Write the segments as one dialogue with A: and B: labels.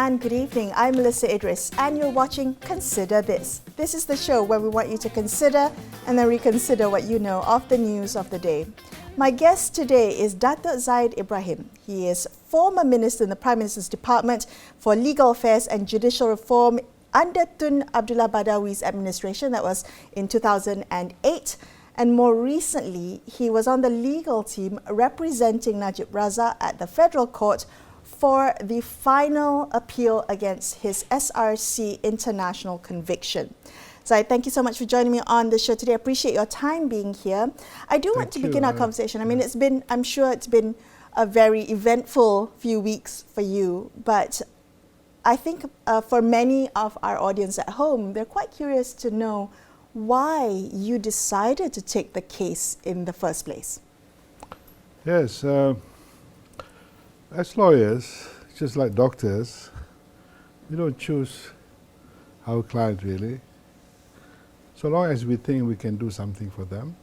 A: and good evening. I'm Melisa Idris and you're watching Consider This. This is the show where we want you to consider and then reconsider what you know of the news of the day. My guest today is Dato' Zaid Ibrahim. He is former minister in the Prime Minister's Department for Legal Affairs and Judicial Reform under Tun Abdullah Badawi's administration. That was in 2008. And more recently, he was on the legal team representing Najib Razak at the Federal Court for the final appeal against his SRC international conviction. Zaid, thank you so much for joining me on the show today. I appreciate your time being here. I do want to begin our conversation. I mean, I'm sure it's been a very eventful few weeks for you, but I think for many of our audience at home, they're quite curious to know why you decided to take the case in the first place.
B: Yes, as lawyers, just like doctors, we don't choose our client really. So long as we think we can do something for them.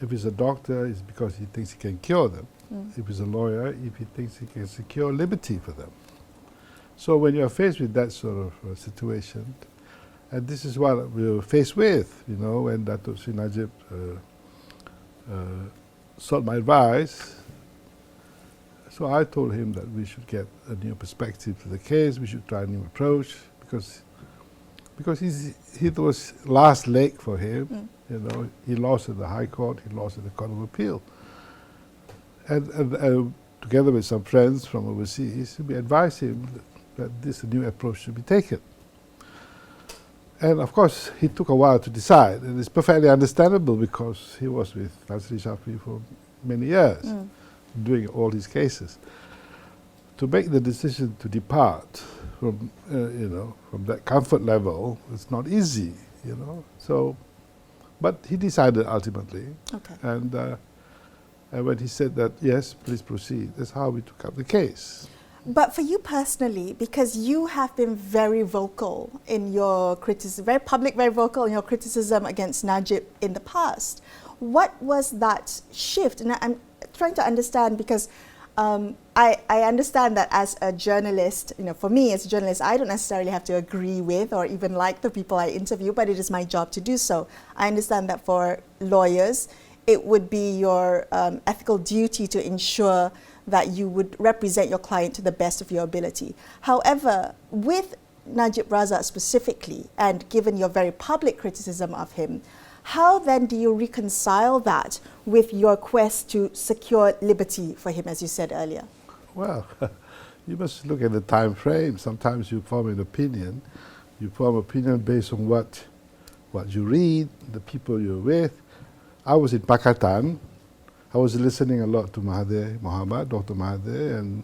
B: If it's a doctor, it's because he thinks he can cure them. If it's a lawyer, if he thinks he can secure liberty for them. So when you're faced with that sort of situation, and this is what we were faced with, you know, when Dato' Sri Najib sought my advice. So I told him that we should get a new perspective to the case, we should try a new approach, because he was last leg for him. You know, he lost at the High Court, he lost at the Court of Appeal. And together with some friends from overseas, we advised him that this new approach should be taken. And of course, he took a while to decide, and it's perfectly understandable because he was with Nasri Shafi for many years, doing all these cases. To make the decision to depart from, from that comfort level, it's not easy, you know. So, but he decided ultimately, and when he said that, yes, please proceed, that's how we took up the case.
A: But for you personally, because you have been very vocal in your criticism, very public, very vocal in your criticism against Najib in the past, what was that shift? And I'm trying to understand because I understand that as a journalist, you know, for me as a journalist, I don't necessarily have to agree with or even like the people I interview, but it is my job to do so. I understand that for lawyers, it would be your ethical duty to ensure that you would represent your client to the best of your ability. However, with Najib Razak specifically, and given your very public criticism of him, how then do you reconcile that with your quest to secure liberty for him, as you said earlier?
B: Well, you must look at the time frame. Sometimes you form an opinion. You form an opinion based on what you read, the people you're with. I was in Pakatan. I was listening a lot to Mahathir Mohamad, Dr. Mahathir, and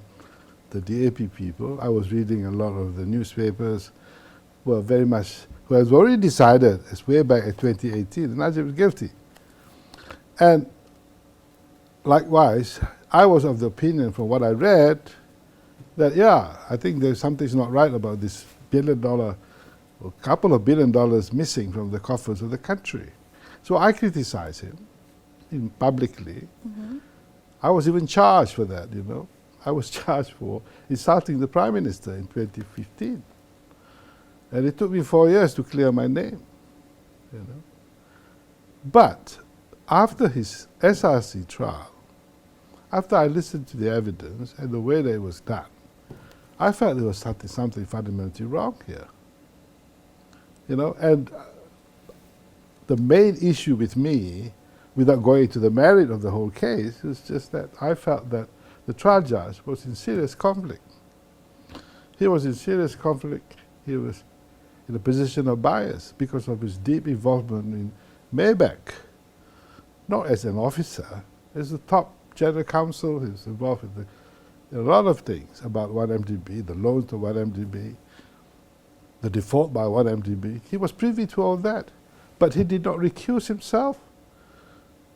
B: the DAP people. I was reading a lot of the newspapers who has already decided, as way back in 2018, that Najib is guilty. And likewise, I was of the opinion from what I read that, yeah, I think there's something's not right about this $1 billion, or a couple of $1 billion missing from the coffers of the country. So I criticized him publicly. I was even charged for that, you know. I was charged for insulting the Prime Minister in 2015. And it took me 4 years to clear my name, you know. But after his SRC trial, after I listened to the evidence and the way that it was done, I felt there was something fundamentally wrong here. You know, and the main issue with me, without going to the merit of the whole case, was just that I felt that the trial judge was in serious conflict. He was in serious conflict. He was in a position of bias because of his deep involvement in Maybach, not as an officer, as the top general counsel. He was involved in a lot of things about 1MDB, the loans to 1MDB, the default by 1MDB. He was privy to all that, but he did not recuse himself.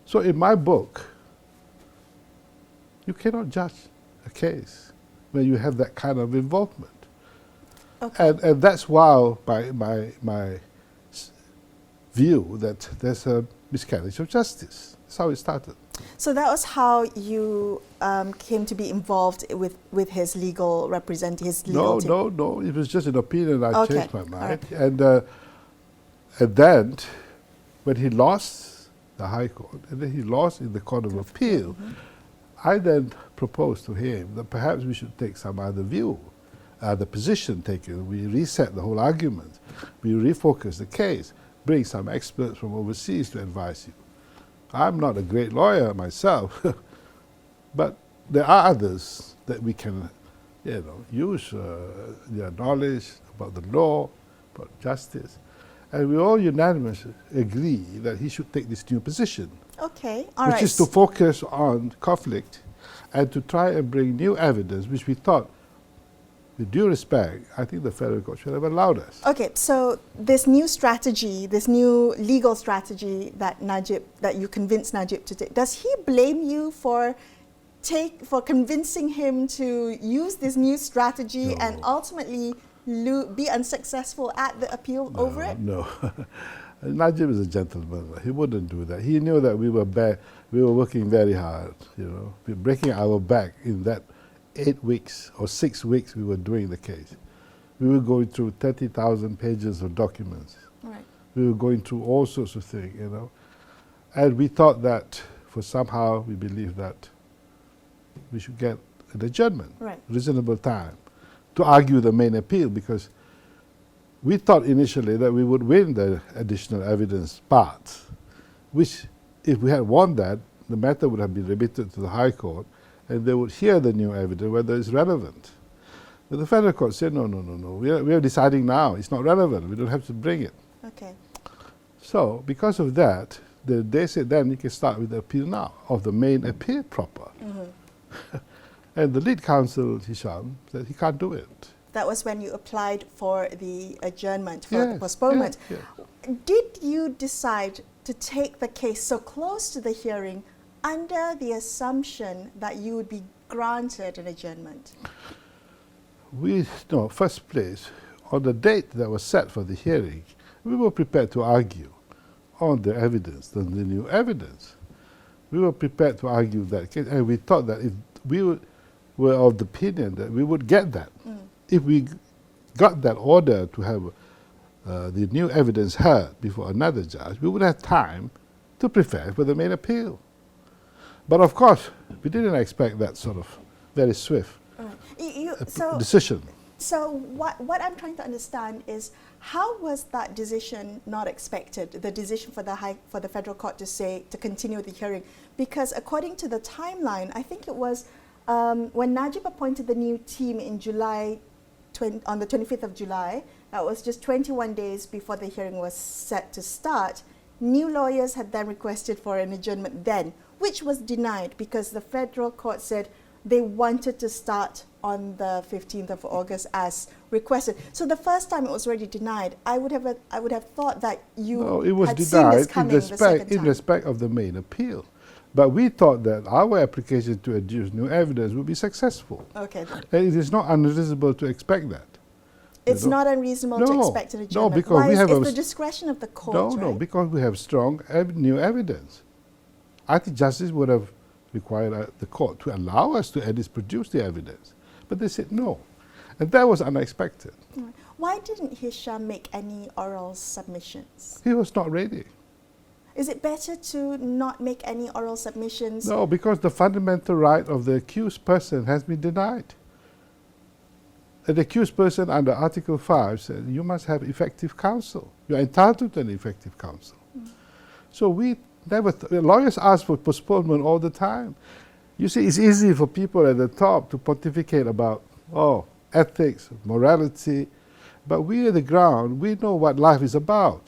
B: So in my book, you cannot judge a case when you have that kind of involvement. And that's why my view that there's a miscarriage of justice. That's how it started.
A: So that was how you came to be involved with his legal representative, his legal team?
B: No. It was just an opinion. I changed my mind.
A: Right.
B: And then, when he lost the High Court, and then he lost in the Court of Appeal, I then proposed to him that perhaps we should take some other view, the position taken. We reset the whole argument. We refocus the case, bring some experts from overseas to advise you. I'm not a great lawyer myself, but there are others that we can, use their knowledge about the law, about justice. And we all unanimously agree that he should take this new position.
A: Okay, all right.
B: Which is to focus on conflict and to try and bring new evidence, which we thought, with due respect, I think the federal court should have allowed us.
A: Okay, so this new strategy, this new legal strategy that you convinced Najib to take, does he blame you for convincing him to use this new strategy and ultimately be unsuccessful at the appeal over it?
B: No. Najib is a gentleman. He wouldn't do that. He knew that we were working very hard. We were breaking our back in that 8 weeks or 6 weeks we were doing the case. We were going through 30,000 pages of documents.
A: Right.
B: We were going through all sorts of things, And we thought that we believed that we should get an adjournment, reasonable time, to argue the main appeal, because we thought initially that we would win the additional evidence part, which if we had won that, the matter would have been remitted to the High Court and they would hear the new evidence, whether it's relevant. But the federal court said, no. We are deciding now. It's not relevant. We don't have to bring it.
A: Okay.
B: So because of that, they said then you can start with the appeal now, of the main appeal proper. And the lead counsel, Hisham, said he can't do it.
A: That was when you applied for the adjournment, for the postponement.
B: Yes.
A: Did you decide to take the case so close to the hearing under the assumption that you would be granted an adjournment?
B: First place, on the date that was set for the hearing, we were prepared to argue on the evidence, on the new evidence. We were prepared to argue that case, and we thought that if we were of the opinion that we would get that. If we got that order to have the new evidence heard before another judge, we would have time to prepare for the main appeal. But of course, we didn't expect that sort of very swift decision.
A: So what I'm trying to understand is, how was that decision not expected, the decision for the federal court to continue the hearing? Because according to the timeline, I think it was when Najib appointed the new team in July, on the 25th of July, that was just 21 days before the hearing was set to start. New lawyers had then requested for an adjournment then, which was denied because the federal court said they wanted to start on the 15th of August as requested. So the first time it was already denied. I would have thought that you had seen this coming the second time.
B: In respect of the main appeal. But we thought that our application to adduce new evidence would be successful.
A: Okay.
B: And it is not unreasonable to expect that.
A: It's not unreasonable to expect an adjournment.
B: No, because we have
A: it's the discretion of the court,
B: No, because we have strong new evidence. I think justice would have required the court to allow us to at least produce the evidence. But they said no. And that was unexpected.
A: Why didn't Hisham make any oral submissions?
B: He was not ready.
A: Is it better to not make any oral submissions?
B: No, because the fundamental right of the accused person has been denied. The accused person under Article 5 said you must have effective counsel. You are entitled to an effective counsel. So we never, lawyers ask for postponement all the time. You see, it's easy for people at the top to pontificate about, ethics, morality, but we at the ground, we know what life is about.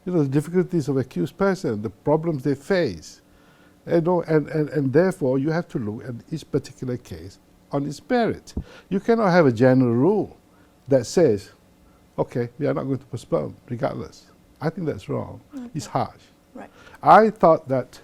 B: The difficulties of accused person, the problems they face. And therefore, you have to look at each particular case on its merit. You cannot have a general rule that says, okay, we are not going to postpone, regardless. I think that's wrong. Okay. It's harsh.
A: Right.
B: I thought that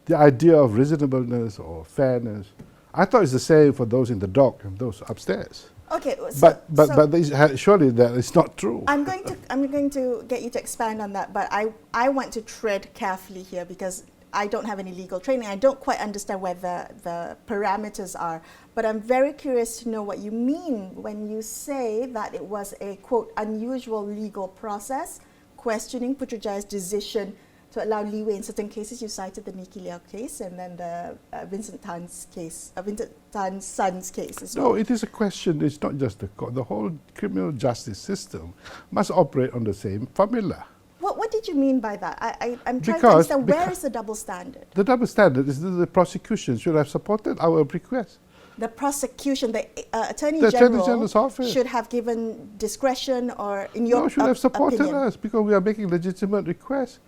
B: the idea of reasonableness or fairness, I thought it's the same for those in the dock and those upstairs.
A: Okay, so,
B: surely that is not true.
A: I'm going to get you to expand on that, but I want to tread carefully here because I don't have any legal training. I don't quite understand where the parameters are, but I'm very curious to know what you mean when you say that it was a, quote, unusual legal process, questioning Putrajaya's decision to allow leeway in certain cases. You cited the Niki Liao case and then the Vincent Tan's case, Vincent Tan's son's case as well.
B: No, it is a question. It's not just the court. The whole criminal justice system must operate on the same formula.
A: What did you mean by that? I'm trying to understand where is the double standard?
B: The double standard is the prosecution should have supported our request.
A: The prosecution, the Attorney
B: General's office
A: should have given discretion, or in your
B: should have supported
A: opinion?
B: us because we are making legitimate requests.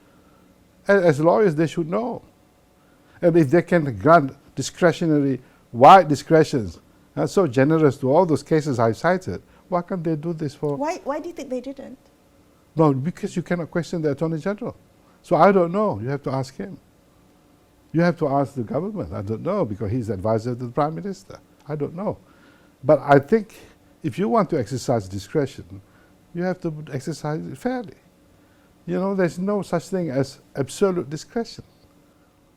B: As lawyers, they should know. And if they can grant discretionary, wide discretions, and so generous to all those cases I cited, why can't they do this for?
A: Why do you think they didn't?
B: No, because you cannot question the Attorney General. So I don't know. You have to ask him. You have to ask the government. I don't know because he's advisor to the Prime Minister. I don't know. But I think if you want to exercise discretion, you have to exercise it fairly. You know, there's no such thing as absolute discretion.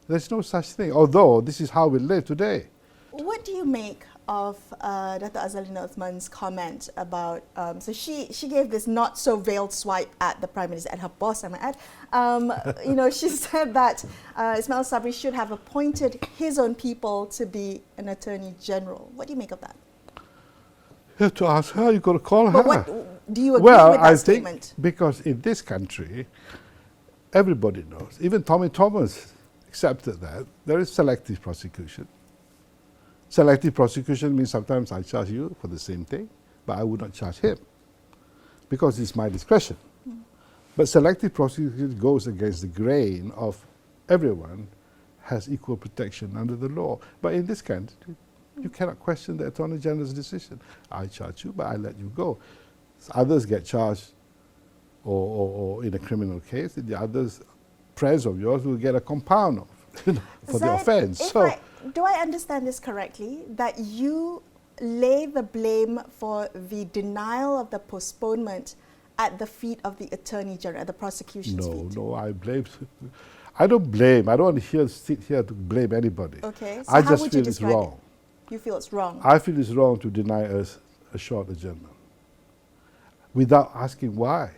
B: There's no such thing, although this is how we live today.
A: What do you make of Dr. Azalina Uthman's comment about, so she gave this not so veiled swipe at the Prime Minister, at her boss, I might add. You know, she said that Ismail Sabri should have appointed his own people to be an Attorney General. What do you make of that?
B: You have to ask her, you've got to call
A: but
B: her.
A: What do you agree with that statement?
B: Think because in this country, everybody knows, even Tommy Thomas accepted that, there is selective prosecution. Selective prosecution means sometimes I charge you for the same thing, but I would not charge him because it's my discretion. But selective prosecution goes against the grain of everyone has equal protection under the law. But in this country, you cannot question the Attorney General's decision. I charge you, but I let you go. Others get charged or in a criminal case, the others, friends of yours, will get a compound of, for the offense.
A: Do I understand this correctly, that you lay the blame for the denial of the postponement at the feet of the Attorney General, at the prosecution's feet?
B: No, I don't blame. I don't want to sit here to blame anybody.
A: Okay, so
B: I
A: how
B: just
A: would you
B: feel it's
A: describe
B: wrong.
A: You feel it's wrong?
B: I feel it's wrong to deny us a short adjournment without asking why.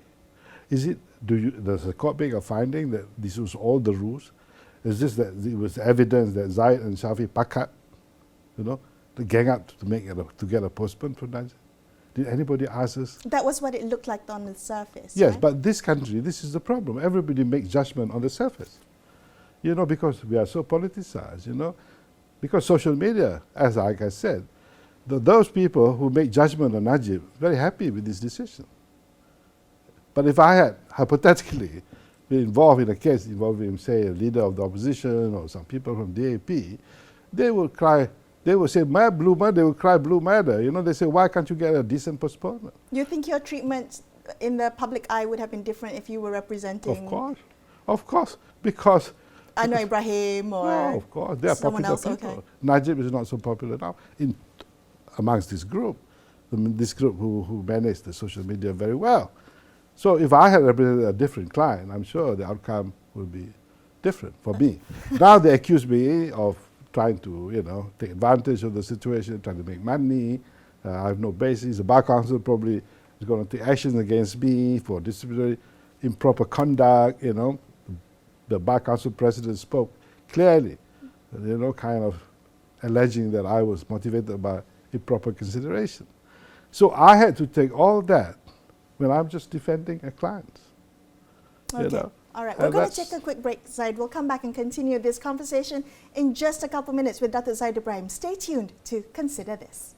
B: Does the court make a finding that this was all the rules? Is this that it was evidence that Zaid and Shafi pakat, to gang up to get a postponed for Najib? Did anybody ask us?
A: That was what it looked like on the surface.
B: Yes,
A: right?
B: but this country, this is the problem. Everybody makes judgment on the surface. Because we are so politicized, Because social media, like I said, those people who make judgment on Najib, very happy with this decision. But if I had, hypothetically, been involved in a case involving, say, a leader of the opposition or some people from DAP, they will cry, they will say, blue matter, they will cry blue matter. They say, why can't you get a decent postponement?
A: You think your treatment in the public eye would have been different if you were representing?
B: Of course, because
A: Zaid Ibrahim or
B: no, of course, they are popular
A: else,
B: people.
A: okay.
B: Najib is not so popular now amongst this group, who manage the social media very well. So if I had represented a different client, I'm sure the outcome would be different for me. Now they accuse me of trying to, take advantage of the situation, trying to make money. I have no basis. The Bar Council probably is going to take actions against me for disciplinary improper conduct, The Bar Council president spoke clearly, kind of alleging that I was motivated by improper consideration. So I had to take all that when I'm just defending a client.
A: Okay. All right. We're going to take a quick break, Zaid. We'll come back and continue this conversation in just a couple minutes with Dr. Zaid Ibrahim. Stay tuned to Consider This.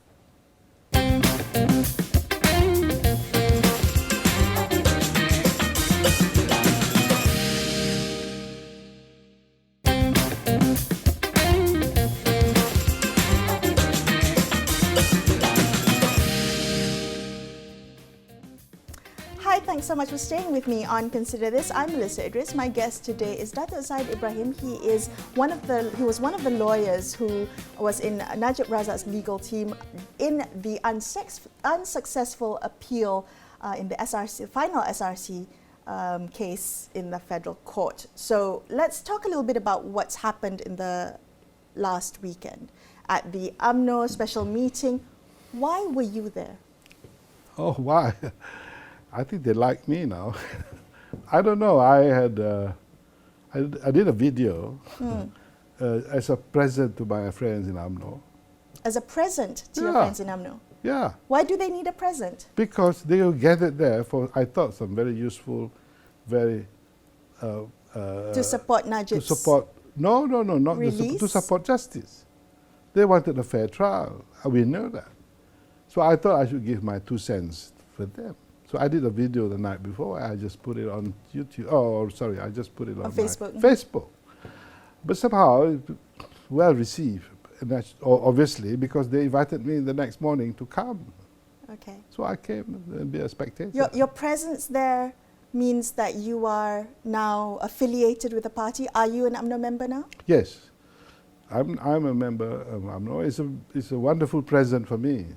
A: Thanks so much for staying with me on Consider This. I'm Melisa Idris. My guest today is Dr. Zaid Ibrahim. He was one of the lawyers who was in Najib Razak's legal team in the unsuccessful appeal in the final SRC case in the federal court. So let's talk a little bit about what's happened in the last weekend at the Umno special meeting. Why were you there?
B: Oh, why? I think they like me now. I don't know. I did a video as a present to my friends in Umno.
A: As a present to your friends in Umno?
B: Yeah.
A: Why do they need a present?
B: Because they were gathered there for, I thought, some very useful, very...
A: to support Najib's
B: to support, no, not
A: release?
B: To support justice. They wanted a fair trial. We know that. So I thought I should give my 2 cents for them. So I did a video the night before. I just put it on YouTube. Oh, sorry, I just put it on
A: Facebook.
B: Facebook. But somehow, it was well received. And that's obviously because they invited me the next morning to come.
A: Okay.
B: So I came and be a spectator.
A: Your presence there means that you are now affiliated with the party. Are you an UMNO member now?
B: Yes, I'm a member of UMNO. It's a wonderful present for me,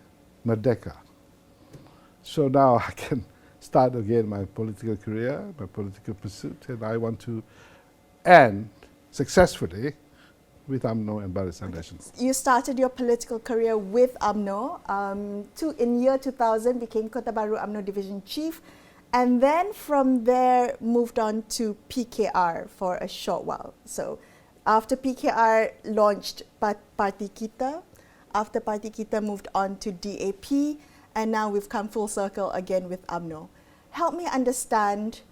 B: Merdeka. So now I can start again my political career, my political pursuit, and I want to end successfully with UMNO and Barisan Nasional.
A: You started your political career with UMNO. In year 2000, became Kota Baru UMNO Division Chief, and then from there moved on to PKR for a short while. So after PKR launched Parti Kita, after Parti Kita moved on to DAP, and now we've come full circle again with UMNO. Help me understand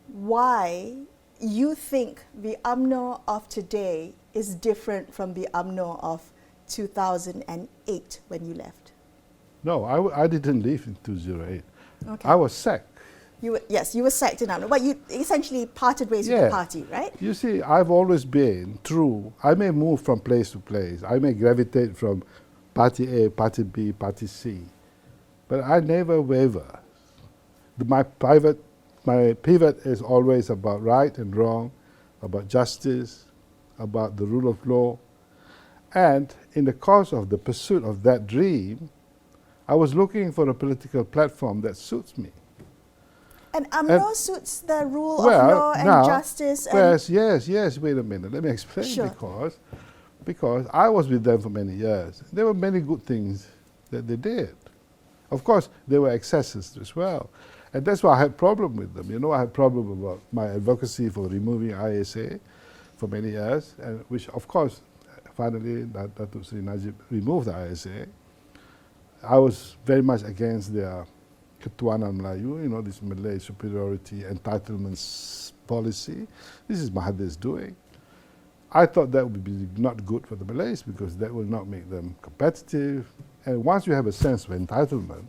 A: why you think the UMNO of today is different from the UMNO of 2008 when you left.
B: No, I didn't leave in 2008.
A: Okay.
B: I was sacked.
A: You were sacked in UMNO, but you essentially parted ways with the party, right?
B: You see, I've always been true. I may move from place to place. I may gravitate from Party A, Party B, Party C. But I never waver. My pivot is always about right and wrong, about justice, about the rule of law. And in the course of the pursuit of that dream, I was looking for a political platform that suits me.
A: And UMNO suits the rule of law and justice?
B: Yes, wait a minute, let me explain. Sure. Because I was with them for many years. There were many good things that they did. Of course, there were excesses as well. And that's why I had a problem with them. You know, I had a problem about my advocacy for removing ISA for many years, and which, of course, finally, Datuk Seri Najib removed the ISA. I was very much against their Ketuanan Melayu, you know, this Malay superiority entitlements policy. This is Mahathir's doing. I thought that would be not good for the Malays because that will not make them competitive. And once you have a sense of entitlement,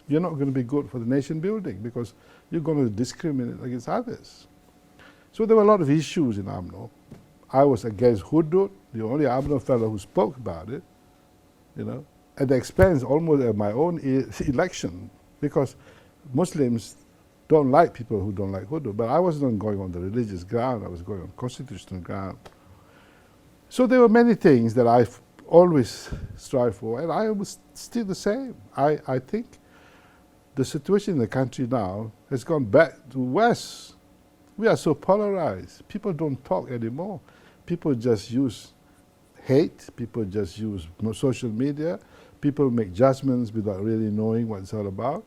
B: you're not going to be good for the nation building because you're going to discriminate against others. So there were a lot of issues in UMNO. I was against Hudud, the only UMNO fellow who spoke about it, you know, at the expense almost of my own election because Muslims don't like people who don't like Hudud. But I wasn't going on the religious ground, I was going on constitutional ground. So there were many things that I've always strive for, and I was still the same. I think the situation in the country now has gone back to worse. We are so polarized. People don't talk anymore. People just use hate. People just use social media. People make judgments without really knowing what it's all about.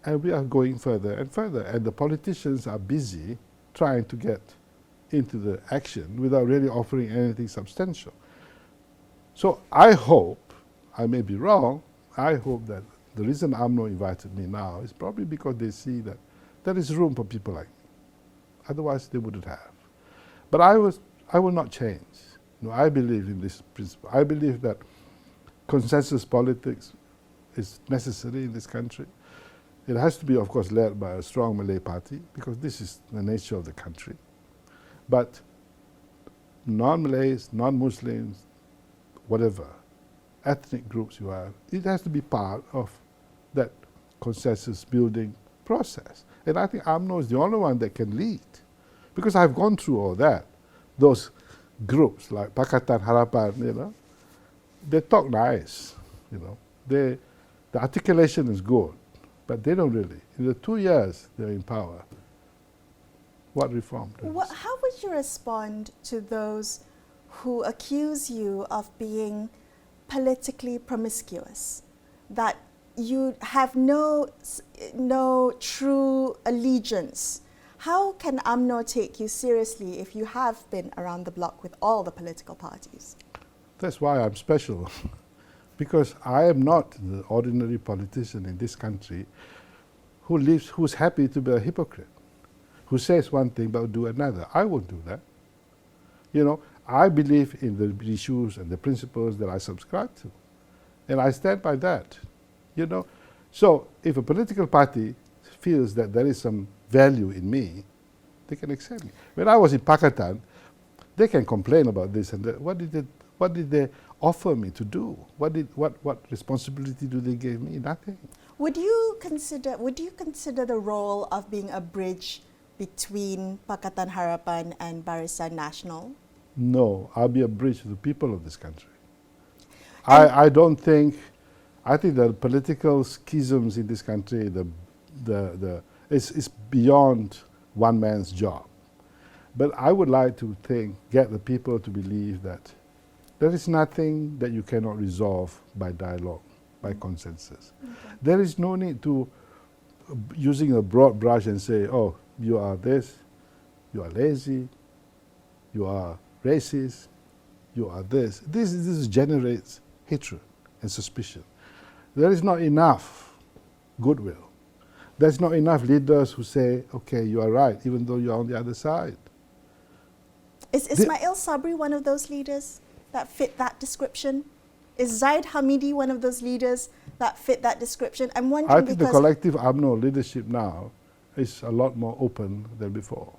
B: And we are going further and further. And the politicians are busy trying to get into the action without really offering anything substantial. So I hope, I may be wrong, I hope that the reason UMNO invited me now is probably because they see that there is room for people like me. Otherwise they wouldn't have. But I will not change. No, I believe in this principle. I believe that consensus politics is necessary in this country. It has to be, of course, led by a strong Malay party because this is the nature of the country. But non-Malays, non-Muslims, whatever ethnic groups you have, it has to be part of that consensus building process. And I think UMNO is the only one that can lead. Because I've gone through all that. Those groups like Pakatan Harapan, they talk nice, the articulation is good, but they don't really. In the 2 years they're in power, what reform?
A: How would you respond to those who accuse you of being politically promiscuous, that you have no true allegiance? How can UMNO take you seriously if you have been around the block with all the political parties?
B: That's why I'm special. Because I am not the ordinary politician in this country who's happy to be a hypocrite, who says one thing but do another. I won't do that. I believe in the issues and the principles that I subscribe to. And I stand by that. So if a political party feels that there is some value in me, they can accept me. When I was in Pakatan, they can complain about this and that. What did they offer me to do? What responsibility do they give me? Nothing.
A: Would you consider the role of being a bridge between Pakatan Harapan and Barisan Nasional?
B: No, I'll be a bridge to the people of this country. I think the political schisms in this country, it's beyond one man's job. But I would like to get the people to believe that there is nothing that you cannot resolve by dialogue, by consensus. Okay. There is no need to using a broad brush and say, oh, you are this, you are lazy, you are racist, you are this. This generates hatred and suspicion. There is not enough goodwill. There's not enough leaders who say, okay, you are right, even though you're on the other side.
A: Is Ismail Sabri one of those leaders that fit that description? Is Zaid Hamidi one of those leaders that fit that description? I'm wondering,
B: I think the collective UMNO leadership now is a lot more open than before.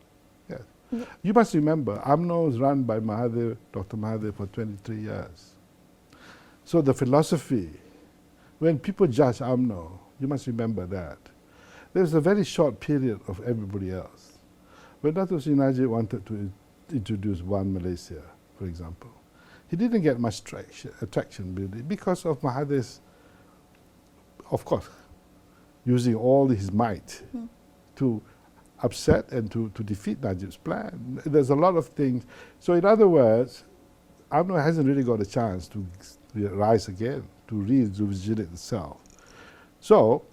B: Yes. Yeah. You must remember, UMNO is run by Dr. Mahathir for 23 years. So the philosophy, when people judge UMNO, you must remember that. There's a very short period of everybody else. When Dr. Najib wanted to introduce One Malaysia, for example, he didn't get much attraction really because of Mahathir's, of course, using all his might to upset and to defeat Najib's plan. There's a lot of things. So in other words, UMNO hasn't really got a chance to rise again, to rejuvenate itself. So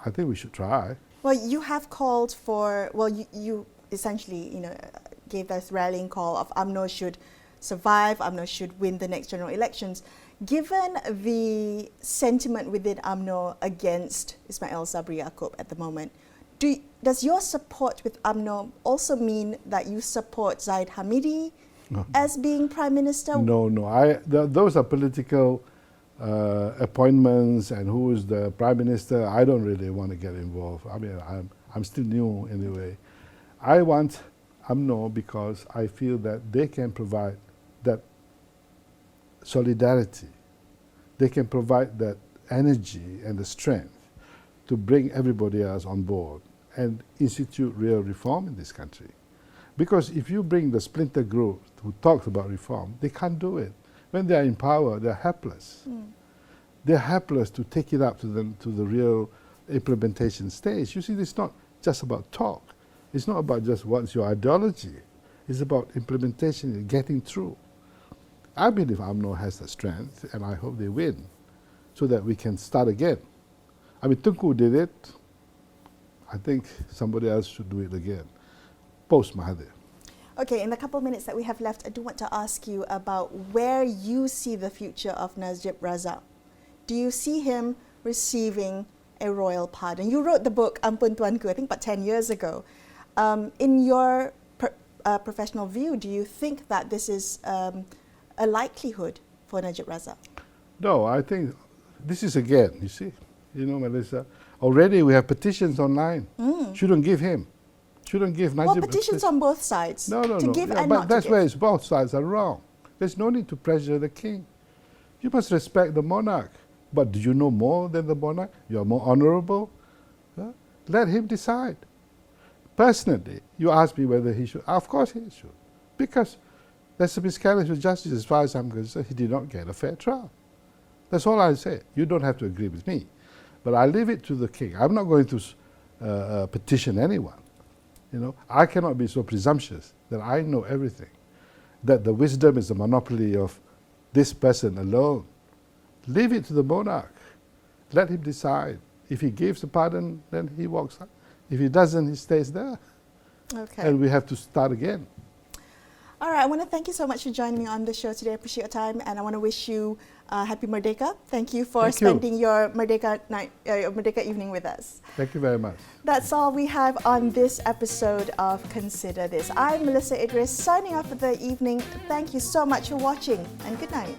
B: I think we should try.
A: Well, you have called for, you essentially, gave this rallying call of UMNO should survive, UMNO should win the next general elections. Given the sentiment within UMNO against Ismail Sabri Yaakob at the moment, does your support with UMNO also mean that you support Zaid Hamidi as being Prime Minister?
B: No. Those are political appointments, and who is the Prime Minister. I don't really want to get involved. I mean, I'm still new anyway. I want UMNO because I feel that they can provide that solidarity. They can provide that energy and the strength to bring everybody else on board and institute real reform in this country. Because if you bring the splinter groups who talk about reform, they can't do it. When they are in power, they're helpless. They're helpless to take it up to the real implementation stage. You see, it's not just about talk. It's not about just what's your ideology. It's about implementation and getting through. I believe UMNO has the strength, and I hope they win, so that we can start again. I mean, Tunku did it. I think somebody else should do it again, post-Mahathir.
A: Okay, in the couple of minutes that we have left, I do want to ask you about where you see the future of Najib Razak. Do you see him receiving a royal pardon? You wrote the book Ampun Tuanku, I think about 10 years ago. In your professional view, do you think that this is a likelihood for Najib Razak?
B: No, I think this is again, you see, Melisa, already we have petitions online. Shouldn't give him. Shouldn't give Najib.
A: Well, petitions on both sides.
B: No.
A: Give
B: yeah,
A: and
B: but
A: not
B: that's
A: to
B: where
A: give.
B: it's both sides are wrong. There's no need to pressure the king. You must respect the monarch. But do you know more than the monarch? You are more honorable. Let him decide. Personally, you ask me whether he should. Of course he should. Because there's a miscarriage of justice as far as I'm concerned. He did not get a fair trial. That's all I say. You don't have to agree with me. But I leave it to the king. I'm not going to petition anyone. You know, I cannot be so presumptuous that I know everything, that the wisdom is the monopoly of this person alone. Leave it to the monarch. Let him decide. If he gives a pardon, then he walks out. If he doesn't, he stays there.
A: Okay.
B: And we have to start again.
A: All right, I want to thank you so much for joining me on the show today. I appreciate your time, and I want to wish you happy Merdeka. Thank you for spending your Merdeka night, Merdeka evening with us.
B: Thank you very much.
A: That's all we have on this episode of Consider This. I'm Melisa Idris, signing off for the evening. Thank you so much for watching, and good night.